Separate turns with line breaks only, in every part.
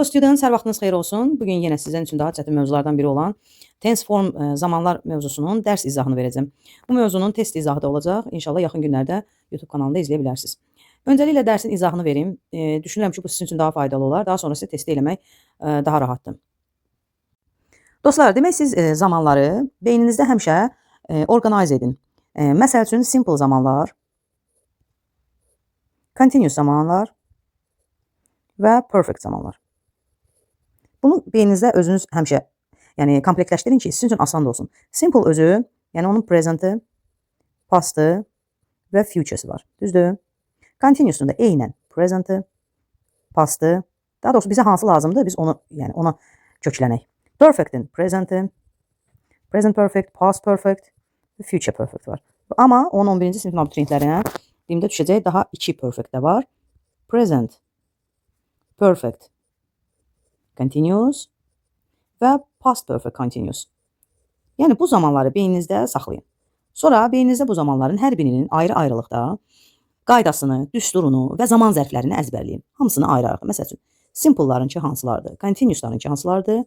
Students, hər vaxtınız xeyir olsun. Bugün yenə sizin üçün daha çətin mövzulardan biri olan tense form zamanlar mövzusunun dərs izahını verəcəm. Bu mövzunun test izahı da olacaq. İnşallah yaxın günlərdə YouTube kanalında izləyə bilərsiniz. Öncəliklə dərsin izahını verim. Düşünürəm ki, bu sizin üçün daha faydalı olar. Daha sonra isə testi eləmək daha rahatdır. Dostlar, demək siz zamanları beyninizdə həmişə organize edin. Məsəl üçün simple zamanlar, continuous zamanlar və perfect zamanlar. Bunu beyninizdə özünüz həmişə komplektləşdirin ki, sizin üçün asan da olsun. Simple özü, yəni onun present'ı, past'ı və future'sı var. Düzdür? Continuous'un da eynən present'ı, past'ı, daha doğrusu bizə hansı lazımdır, biz onu ona köklənək. Perfect'in present'ı, present perfect, past perfect və future perfect var. Amma 10-11-ci sinifin abituriyentlərinə dilimdə düşəcək daha 2 perfect də var. Present, perfect, continuous və past perfect continuous. Yəni bu zamanları beyninizdə saxlayın. Sonra beyninizdə bu zamanların hər birinin ayrı-ayrılıqda qaydasını, düsturunu və zaman zərflərini əzbərləyin. Hamısını ayrı-ayrı. Məsəl üçün, simple'larınki hansılardır, continuous'larınki hansılardır,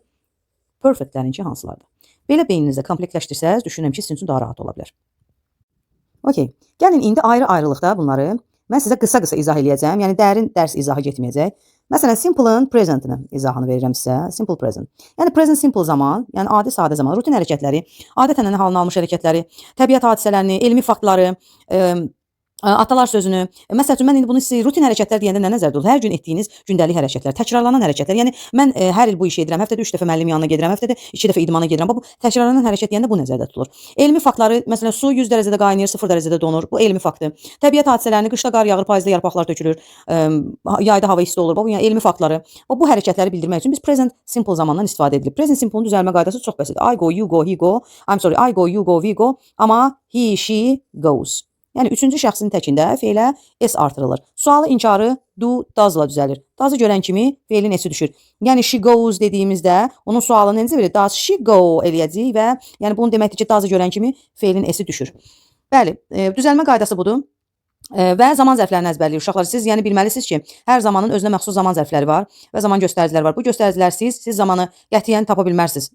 perfect'lərinki hansılardır. Belə beyninizdə komplektləşdirsəz, düşünürəm ki, sizin üçün daha rahat ola bilər. Okey. Gəlin indi ayrı-ayrılıqda bunları mən sizə qısa-qısa izah eləyəcəm. Yəni dərin dərs izahı getməyəcək. Məsələn, simple'ın present'ını izahını verirəm sizə. Simple present. Yəni present simple zaman, yəni adi sadə zaman, rutin hərəkətləri, adətən halını almış hərəkətləri, təbiət hadisələrini, elmi faktları, atalar sözünü. Məsəl üçün mən indi bunu rutin hərəkətlər deyəndə nə nəzərdə tutulur? Hər gün etdiyiniz gündəlik hərəkətlər, təkrarlanan hərəkətlər. Yəni mən hər il bu işi edirəm. Həftədə 3 dəfə müəllim yanına gedirəm, həftədə 2 dəfə idmana gedirəm. Bu təkrarlanan hərəkət deyəndə bu nəzərdə tutulur. Elmi faktları, məsələn, su 100 dərəcədə qaynayır, 0 dərəcədə donur. Bu elmi faktdır. Təbiət hadisələrini, qışda qar yağır, payızda yarpaqlar tökülür, yayda hava isti olur. Bu yəni elmi faktları. Bu hərəkətləri bildirmək üçün biz present simple zamandan istifadə edilir. Present simple'ın düzəlmə qaydası çox bəsitdir. I go, you go, he go. I go, you go, we go. Amma he, she goes. Yəni, üçüncü şəxsin təkində feylə s artırılır. Sualı inkarı do, does'la düzəlir. Does'ı görən kimi feylin s-i düşür. Yəni, she goes dediyimizdə onun sualını necə verir? Does she go eləyəcək və yəni bunu deməkdir ki, does'ı görən kimi feylin s-i düşür. Bəli, düzəlmə qaydası budur. Və zaman zərflərini əzbərləyir uşaqlar. Siz yəni bilməlisiniz ki, hər zamanın özünə məxsus zaman zərfləri var və zaman göstəriciləri var. Bu göstəricilər siz zamanı qətiyyən tapa bilmərsiniz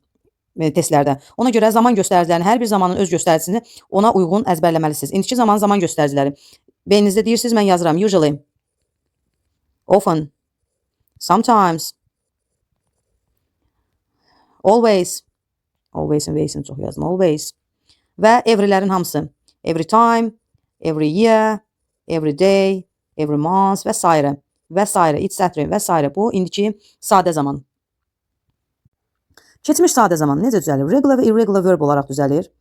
testlərdə. Ona görə zaman göstəricilərini, hər bir zamanın öz göstəricisini ona uyğun əzbərləməlisiniz. İndiki zaman göstəriciləri. Beyninizdə deyirsiniz, mən yazıram. Usually, often, sometimes, always, always-in və çox yazdım, always və every'lərin hamısı. Every time, every year, every day, every month və s. və s. etc. və s. Bu indiki sadə zaman. Keçmiş sadə zaman necə düzəlir? Regular və irregular verb olaraq düzəlir.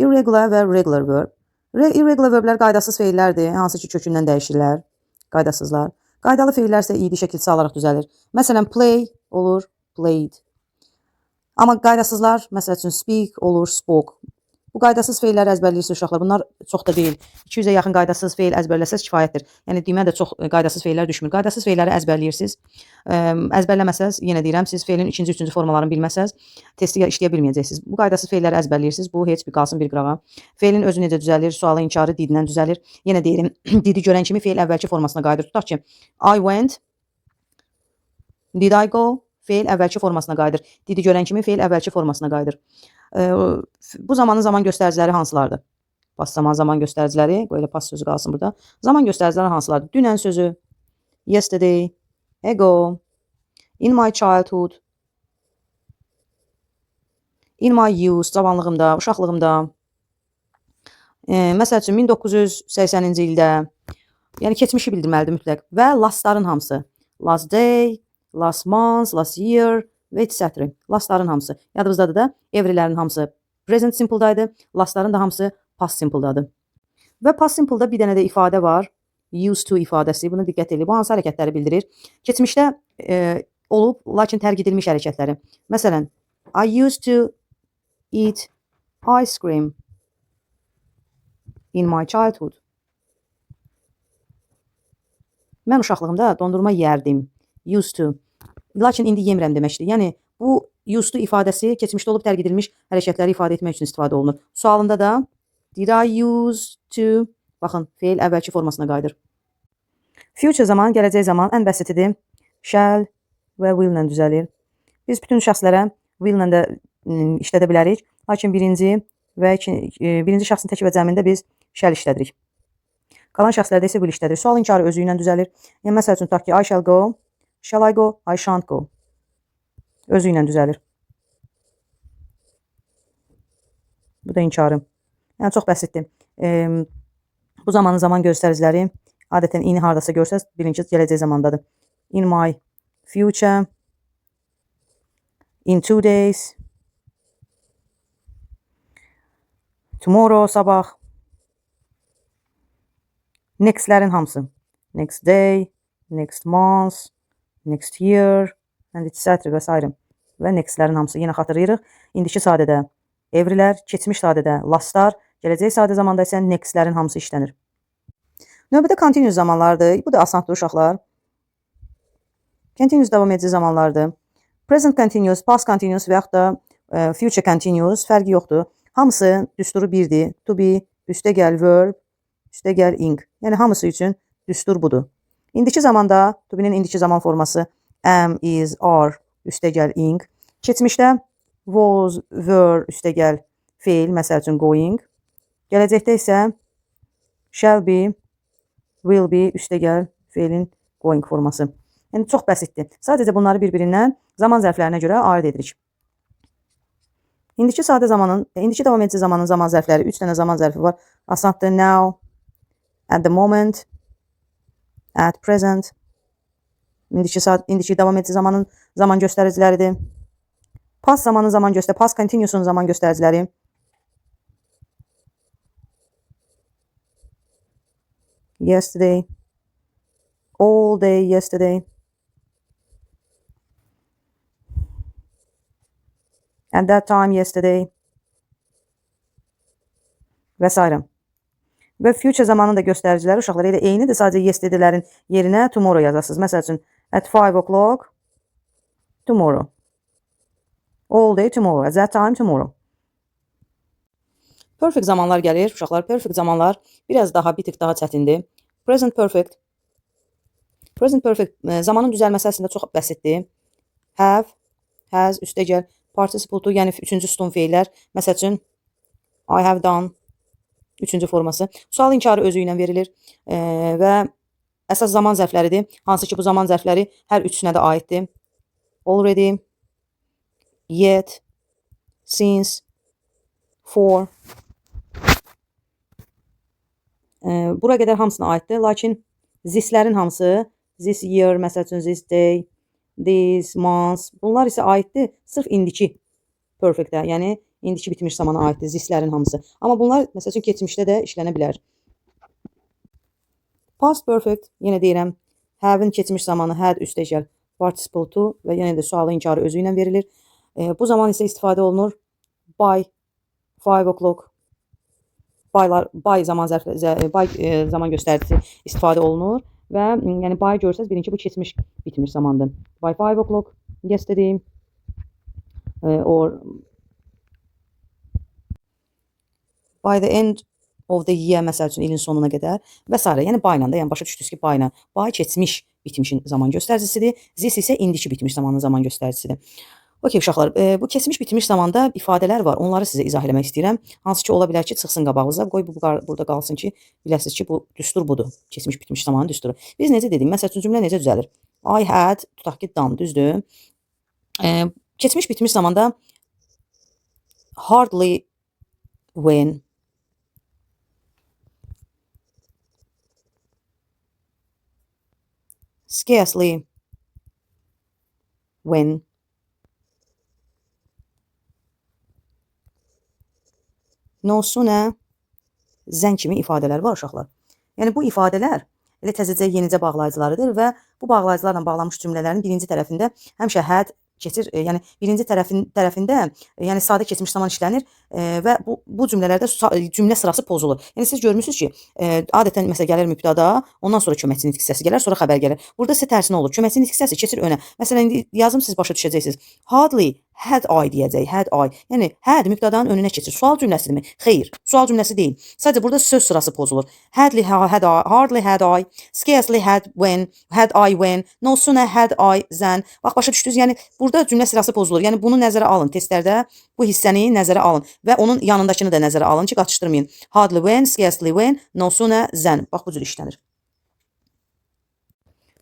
Irregular və regular verb. Irregular verblər qaydasız feillərdir, hansı ki kökündən dəyişirlər. Qaydasızlar. Qaydalı feillər isə id şəkilçisi alaraq düzəlir. Məsələn, play olur, played. Amma qaydasızlar, məsəl üçün speak olur, spoke. Bu qaydasız feilləri əzbərləyirsiniz uşaqlar. Bunlar çox da deyil. 200-ə yaxın qaydasız feil əzbərləsəz kifayətdir. Yəni demə də çox qaydasız feillər düşmür. Qaydasız feilləri əzbərləyirsiniz. Əzbərləməsəz, yenə deyirəm, siz feilin 2-ci, 3-cü formalarını bilməsəz, testi işləyə bilməyəcəksiniz. Bu qaydasız feilləri əzbərləyirsiniz. Bu heç bir qalsın bir qırağa. Feilin özü necə düzəlir? Sualı inkarı diddən düzəlir. Yenə deyirəm, didi görən kimi feil əvvəlki formasına qayıdır. Tutaq ki, I went, did I go? Feil əvvəlki formasına qayıdır. Didi görən kimi feil əvvəlki formasına qayıdır. Bu zamanın zaman göstəriciləri hansılardır? Past zaman göstəriciləri, qoyla past sözü qalsın burada. Zaman göstəriciləri hansılardır? Dünən sözü, yesterday, ago, in my childhood, in my youth, cavanlığımda, uşaqlığımda. Məsəl üçün 1980-ci ildə, yəni keçmişi bildirməlidir mütləq. Və lastların hamısı. Last day, last month, last year və etc. Lastların hamısı. Yadınızdadır da, every'lərin hamısı present simple'daydı. Lastların da hamısı past simple'dadır. Və past simple'da bir dənə də ifadə var. Used to ifadəsi. Buna diqqət edin. Bu hansı hərəkətləri bildirir? Keçmişdə olub, lakin tərk edilmiş hərəkətləri. Məsələn, I used to eat ice cream in my childhood. Mən uşaqlığımda dondurma yerdim. Used to. Lakin indi yemirəm deməkdir. Yəni, bu used to ifadəsi keçmişdə olub tərk edilmiş hərəkətləri ifadə etmək üçün istifadə olunur. Sualında da did I use to? Baxın, feil əvvəlki formasına qayıdır. Future zaman, gələcək zaman ən bəsitidir. Shall, və will ilə düzəlir. Biz bütün şəxslərə will ilə də işlədə bilərik. Lakin birinci şəxsin tək və cəmində biz shall işlədirik. Qalan şəxslərdə isə will işlədirik. Sual inkarı özü ilə düzəlir. Yəni, məsəl üçün, tutaq ki, I shall go, shall I go, I shan't go. Özü ilə düzəlir. Bu da inkarı. Yəni, çox bəsitdir. Bu zamanın zaman göstəriciləri adətən in hardasa görsəz, bilin ki, gələcək zamandadır. In my future, in 2 days, tomorrow, sabah, nextlərin hamısı. Next day, next month, next year, and etc. və s. Və nextlərin hamısı. Yenə xatırlayırıq. İndiki sadədə everylər, keçmiş sadədə lastlar, gələcək sadə zamanda isə nextlərin hamısı işlənir. Növbədə continuous zamanlardır. Bu da asandır uşaqlar. Continuous davam edici zamanlardır. Present continuous, past continuous və yaxud da future continuous fərqi yoxdur. Hamısı düsturu birdir. To be, üstəgəl verb, üstəgəl ing. Yəni hamısı üçün düstur budur. İndiki zamanda to be-nin indiki zaman forması am, is, are, üstəgəl ing. Keçmişdə was, were, üstəgəl feil, məsəl üçün going. Gələcəkdə isə shall be, will be, üstəgəl feilin going forması. Yəni çox bəsitdir. Sadəcə bunları bir-birindən zaman zərflərinə görə ayırd edirik. İndiki davam edici zamanın zaman zərfləri 3 dənə zaman zərfi var. Asandır. Now, at the moment, at present. İndiki davam edici zamanın zaman göstəriciləridir. Past zamanın zaman göstəriciləri, past continuousun zaman göstəriciləri. Yesterday, all day yesterday. At that time yesterday. Və s. Və future zamanın da göstəriciləri uşaqlar elə eynidir. Sadəcə yesterdaylərin yerinə tomorrow yazasınız. Məsəl üçün at 5 o'clock tomorrow. All day tomorrow. At that time tomorrow. Perfect zamanlar gəlir uşaqlar. Perfect zamanlar biraz daha bir tık daha çətindir. Present perfect. Present perfect zamanın düzəlməsi əslində çox bəsitdir. Have, has, üstəgəl participle to, yəni 3-cü sütun feillər. Məsəl üçün I have done 3-cü forması. Sual inkarı özü ilə verilir və əsas zaman zərfləridir. Hansı ki bu zaman zərfləri hər üçünə də aiddir. Already, yet, since, for. Bura qədər hamısına aiddir. Lakin thislərin hamısı, this year, məsəl üçün this day, this month, bunlar isə aiddir sırf indiki perfectə, yəni indiki bitmiş zamana aiddir thislərin hamısı. Amma bunlar məsəl üçün keçmişdə də işlənə bilər. Past perfect, yenə deyirəm, have-in keçmiş zamanı had üstəgəl participle to və yenə də sualı inkarı özü ilə verilir. Bu zaman isə istifadə olunur by 5 o'clock. By zaman göstəricisi istifadə olunur və yəni by görsəz bilin ki bu keçmiş bitmiş zamandır. By 5 o'clock yesterday or by the end of the year, məsəl üçün ilin sonuna qədər və s. Yəni by ilə də, yəni başa düşdünüz ki by ilə. By keçmiş bitmişin zaman göstəricisidir. This isə indiki bitmiş zamanın zaman göstəricisidir. Okey uşaqlar, bu keçmiş bitmiş zamanda ifadələr var. Onları sizə izah eləmək istəyirəm. Hansı ki ola bilər ki çıxsın qabağınıza. Qoy bu burada qalsın ki biləsiniz ki bu düstur budur. Keçmiş bitmiş zamanın düsturu. Biz necə dedik? Məsəl üçün cümlə necə düzəlir? I had, tutaq ki done, düzdür. Keçmiş bitmiş zamanda hardly when, scarcely when, no sooner, zən kimi ifadələr var uşaqlar. Yəni bu ifadələr elə təzəcə yenicə bağlayıcılarıdır və bu bağlayıcılarla bağlanmış cümlələrin birinci tərəfində həmişə had keçir. Yəni birinci tərəfində yəni sadə keçmiş zaman işlənir və bu cümlələrdə cümlə sırası pozulur. Yəni siz görmüsünüz ki, adətən məsəl gəlir mübtəda, ondan sonra köməkçi nitq hissəsi gələr, sonra xəbər gələr. Burada isə tərsinə olur. Köməkçi nitq hissəsi keçir önə. Məsələn indi yazım siz başa düşəcəksiniz. Hardly had I deyəcək, had I. Yəni had mübtədanın önünə keçir. Sual cümləsidirmi? Xeyr, sual cümləsi deyil. Sadəcə burada söz sırası pozulur. Hardly had I, hardly had I, scarcely had I when, no sooner had I than. Bax, başa düşdünüz? Yəni burada cümlə sırası pozulur. Yəni bunu nəzərə alın. Testlərdə bu hissəni nəzərə alın və onun yanındakını da nəzərə alın ki, qaçışdırmayın. Hardly when, scarcely when, no sooner than. Bax, bu cür işlənir.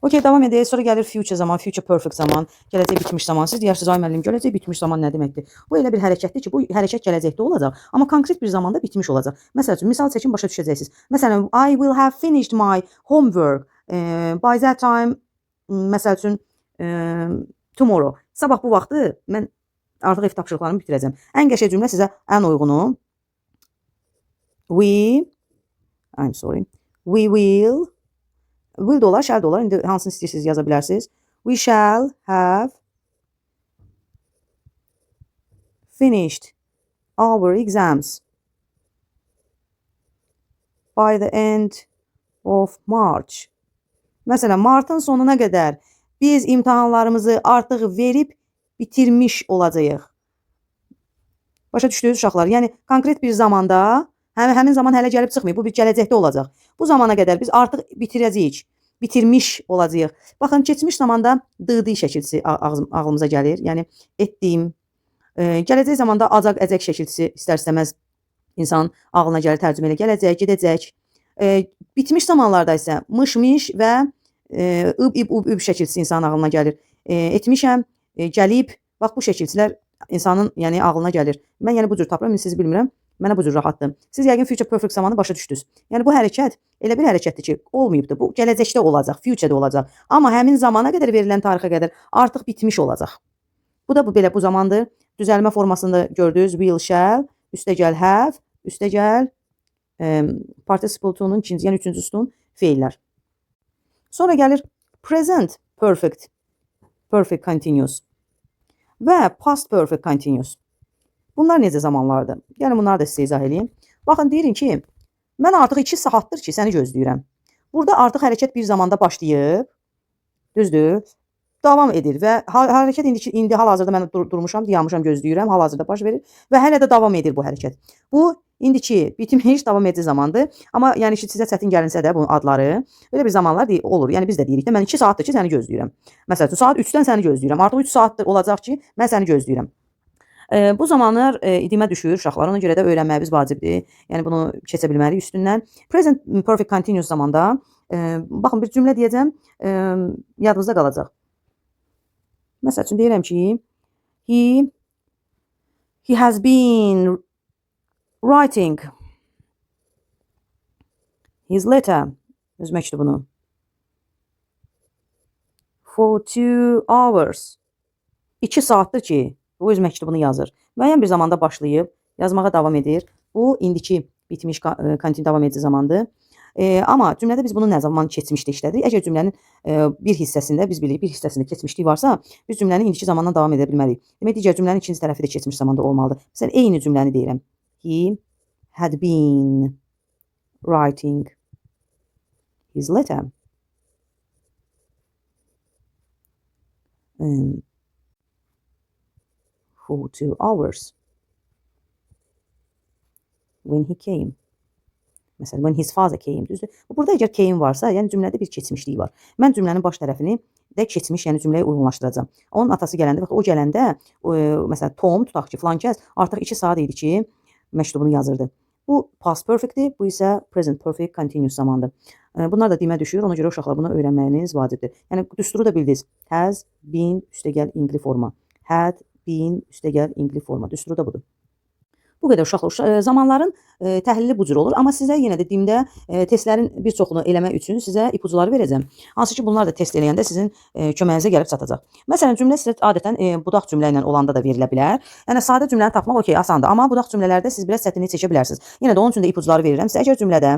Okey, devam edək. Sonra gəlir future zaman, future perfect zaman, gələcək bitmiş zaman. Siz deyirsiniz, ay müəllim, gələcək bitmiş zaman nə deməkdir? Bu elə bir hərəkətdir ki, bu hərəkət gələcəkdə olacaq, amma konkret bir zamanda bitmiş olacaq. Məsəl üçün, misal çəkin, başa düşəcəksiniz. Məsələn, I will have finished my homework by that time, məsəl üçün, tomorrow. Sabah bu vaxtı mən artıq ev tapşırıqlarımı bitirəcəm. Ən qəşəng cümlə sizə ən uygunu. We will dolar, shall dolar. İndi hansını istəyirsiniz yaza bilərsiniz. We shall have finished our exams by the end of March. Məsələn, martın sonuna qədər biz imtahanlarımızı artıq verib bitirmiş olacağıq. Başa düşdünüz uşaqlar? Yəni konkret bir zamanda, həmin zaman hələ gəlib çıxmayıb. Bu bir gələcəkdə olacaq. Bu zamana qədər biz artıq bitirəcəyik. Bitirmiş olacağıq. Baxın, keçmiş zamanda dı şəkilsi ağlımıza gəlir. Yəni etdiyim. Gələcək zamanda acaq, əcək şəkilsi istər-istəməz insan ağlına gəlir, tərcümə elə gələcək, gedəcək. Bitmiş zamanlarda isə mış və üb şəkilsi insanın ağlına gəlir. Etmişəm, gəlib. Bax, bu şəkilsilər insanın yəni ağlına gəlir. Mən yəni bu cür tapıram, siz bilmirəm. Mənə bu cür rahatdır. Siz yəqin future perfect zamanı başa düşdünüz. Yəni bu hərəkət elə bir hərəkətdir ki, olmayıbdır. Bu gələcəkdə olacaq, futuredə olacaq. Amma həmin zamana qədər verilən tarixə qədər artıq bitmiş olacaq. Bu da belə bu zamandır. Düzəlmə formasında gördünüz. Will, shall, üstəgəl have, üstəgəl participle to'nun ikinci, yəni üçüncü sütun feillər. Sonra gəlir present perfect, perfect continuous və past perfect continuous. Bunlar necə zamanlardır? Yəni bunları da sizə izah edeyim. Baxın, deyirin ki, mən artıq 2 saatdır ki, səni gözləyirəm. Burada artıq hərəkət bir zamanda başlayıb, düzdür, davam edir və hərəkət indi hal-hazırda mən durmuşam, dayanmışam, gözləyirəm, hal-hazırda baş verir və hələ də davam edir bu hərəkət. Bu indiki bitmiş davam edici zamandır. Amma yəni ki, sizə çətin gəlinsə də bunun adları belə bir zamanlar olur. Yəni biz də deyirik də, mən 2 saatdır ki, səni gözləyirəm. Məsəl üçün, saat 3-dən səni gözləyirəm. Artıq 3 saatdır olacaq ki, mən səni gözləyirəm. Bu zamanlar idimə düşür uşaqlar, ona görə də öyrənməyimiz vacibdir. Yəni bunu keçə bilməliyik üstündən. Present perfect continuous zamanda baxın, bir cümlə deyəcəm, yadınızda qalacaq. Məsəl üçün deyirəm ki, he has been writing his letter, öz məktubunu, for 2 hours. 2 saatdır ki, bu öz məktubunu yazır. Müəyyən bir zamanda başlayıb, yazmağa davam edir. Bu, indiki bitmiş kontin davam edici zamandır. Amma cümlədə biz bunu nə zaman keçmişdə işlədik? Əgər cümlənin bir hissəsində, biz bilirik, bir hissəsində keçmişlik varsa, biz cümləni indiki zamandan davam edə bilməliyik. Demək, digər cümlənin ikinci tərəfi də keçmiş zamanda olmalıdır. Məsələn, eyni cümləni deyirəm. He had been writing his letter for 2 hours when he came. Məsələn, when his father came. Düzdür? Burada əgər came varsa, yəni cümlədə bir keçmişlik var. Mən cümlənin baş tərəfini də keçmiş, yəni cümləyə uyğunlaşdıracağam. Onun atası gələndə, o gələndə, məsələn, Tom, tutaq ki, filan kəs artıq 2 saat idi ki, məktubunu yazırdı. Bu past perfectdir, bu isə present perfect continuous zamandır. Bunlar da dimə düşür, ona görə uşaqlar bunu öyrənməyiniz vacibdir. Yəni düsturu da bildiniz. Has been üstəgəl ingli forma. Had been üstəgəl ingli forma. Düsturu da budur. Bu qədər uşaqlar. Zamanların təhlili bu cür olur. Amma sizə yenə də dimdə testlərin bir çoxunu eləmək üçün sizə ipucuları verəcəm. Hansı ki, bunlar da test eləyəndə sizin köməyinizə gəlib çatacaq. Məsələn, cümlə sizə adətən budaq cümlə ilə olanda da verilə bilər. Yəni, sadə cümləni tapmaq okey, asandır. Amma budaq cümlələrdə siz biraz çətinlik çəkə bilərsiniz. Yenə də onun üçün də ipucuları verirəm. Sizə əgər cümlədə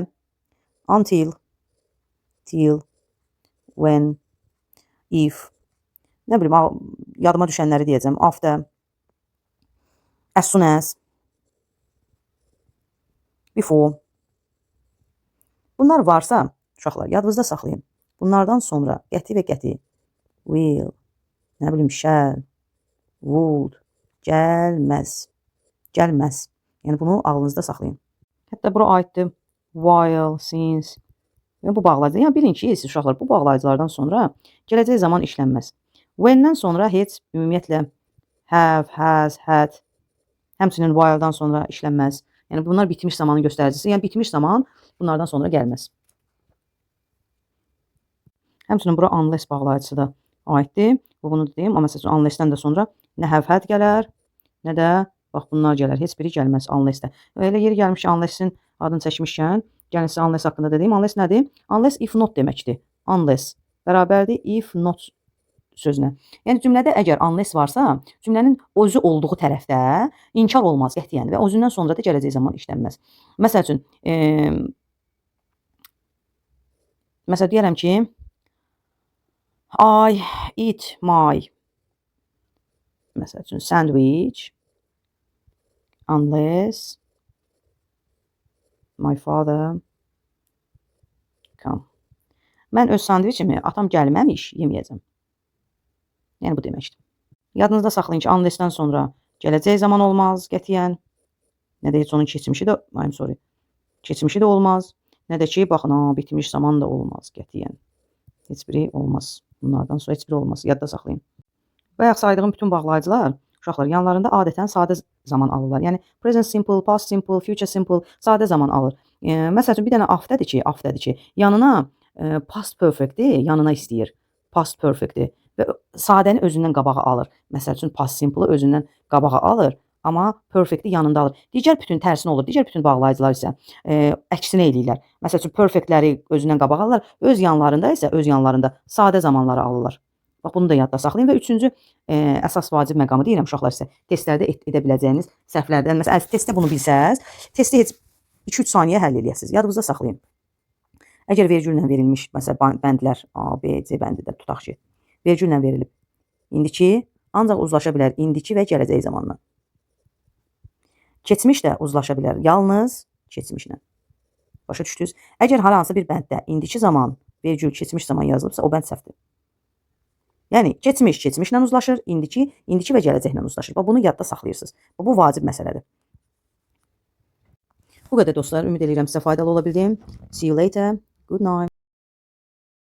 until, till, when, if, nə bilim, yadıma düşənləri deyəcəm. After, as soon as, before. Bunlar varsa, uşaqlar, yadınızda saxlayın. Bunlardan sonra qəti və qəti will, nə bilim, shall, would, Gəlməz. Gəlməz. Yəni bunu ağlınızda saxlayın. Hətta bura aiddir. While, since. Və bu bağlayıcı. Yəni bilin ki, siz uşaqlar bu bağlayıcılardan sonra gələcək zaman işlənməz. When-dən sonra heç ümumiyyətlə have, has, had. Həmçinin while-dan sonra işlənməz. Yəni bunlar bitmiş zamanın göstəricisi. Yəni bitmiş zaman bunlardan sonra gəlməz. Həmçinin bura unless bağlayıcısı da aiddir. Bunu da deyim. Amma məsələn unless-dən də sonra nə have had gələr, nə də bax bunlar gələr. Heç biri gəlməz unless-də. Elə yeri gəlmiş unless-in adını çəkmişkən, gəlin sizə unless haqqında da deyim. Unless nədir? Unless if not deməkdir. Unless bərabərdir if not sözünə. Yəni cümlədə əgər unless varsa, cümlənin özü olduğu tərəfdə inkar olmaz qətiyyən və özündən sonra da gələcək zaman işlənməz. Məsəl üçün, məsələn deyərəm ki, I eat my məsəl üçün sandwich unless my father come. Mən öz sandviçimi atam gəlməmiş yeməyəcəm. Yəni bu deməkdir. Yadınızda saxlayın ki, unless-dən sonra gələcək zaman olmaz qətiyyən. Nə də heç onun keçmişi də, keçmişi də olmaz. Nə də ki, baxın, bitmiş zaman da olmaz qətiyyən. Heç biri olmaz. Bunlardan sonra heç biri olmaz. Yadda saxlayın. Bayaq saydığım bütün bağlayıcılar, uşaqlar, yanlarında adətən sadə zaman alırlar. Yəni present simple, past simple, future simple sadə zaman alır. Məsəl üçün bir dənə afdədir ki, yanına past perfect-i yanına istəyir. Past perfect-i və sadəni özündən qabağa alır. Məsəl üçün past simple-ı özündən qabağa alır, amma perfect-i yanında alır. Digər bütün tərsinə olur. Digər bütün bağlayıcılar isə əksinə eləyirlər. Məsəl üçün perfect-ləri özündən qabağa alırlar, öz yanlarında sadə zamanları alırlar. Bax bunu da yadda saxlayın və üçüncü əsas vacib məqamı deyirəm uşaqlar sizə. Testlərdə edə biləcəyiniz səhvlərdən. Məsələn, testdə bunu bilsəz, testi heç 2-3 saniyə həll eləyəsiniz. Yadınızda saxlayın. Əgər vergüllə verilmiş, məsələn, bəndlər A, B, C bəndidə tutaq ki, vergüllə verilib. İndiki ancaq uzlaşa bilər indiki və gələcək zamanla. Keçmiş də uzlaşa bilər yalnız keçmişlə. Başa düşdünüz? Əgər hər hansı bir bənddə indiki zaman, vergül, keçmiş zaman yazılıbsa, o bənd səhvdir. Yəni keçmiş keçmişlə uzlaşır, indiki və gələcəklə uzlaşır. Bunu yadda saxlayırsınız. Bu vacib məsələdir. Bu qədər dostlar, ümid edirəm sizə faydalı ola bildim. See you later. Good night.